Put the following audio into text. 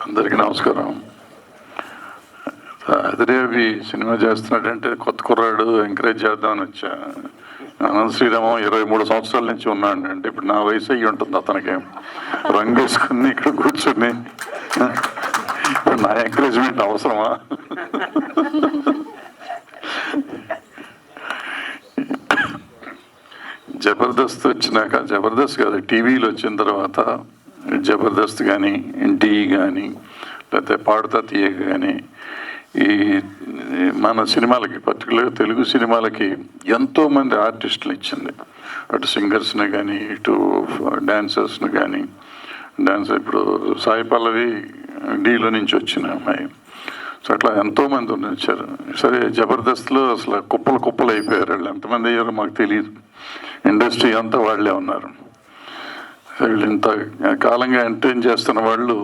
అందరికీ నమస్కారం. అదిరేవి సినిమా చేస్తున్నాడంటే కొత్త కుర్రాడు ఎంకరేజ్ చేద్దామని వచ్చా. అనంత శ్రీరామం 23 సంవత్సరాల నుంచి ఉన్నాడు అంటే ఇప్పుడు నా వయసు అయ్యి ఉంటుంది. అతనికి రంగు వేసుకుని ఇక్కడ కూర్చుని నా ఎంకరేజ్మెంట్ అవసరమా? జబర్దస్త్ వచ్చినాక, జబర్దస్త్ కాదు టీవీలో వచ్చిన తర్వాత జబర్దస్త్ కానీ ఎన్టీ కానీ లేకపోతే పాడుతా తీయ కానీ ఈ మన సినిమాలకి పర్టికులర్గా తెలుగు సినిమాలకి ఎంతోమంది ఆర్టిస్టులు ఇచ్చింది. అటు సింగర్స్ని కానీ ఇటు డాన్సర్స్ని కానీ. ఇప్పుడు సాయి పల్లవి డీలో నుంచి వచ్చిన అమ్మాయి. సో అట్లా ఎంతోమంది వచ్చారు. సరే జబర్దస్త్లో అసలు కుప్పలు అయిపోయారు. వాళ్ళు ఎంతమంది అయ్యారో మాకు తెలియదు. ఇండస్ట్రీ అంతా వాళ్ళే ఉన్నారు. వీళ్ళు ఇంత కాలంగా ఎంటర్టైన్ చేస్తున్న వాళ్ళు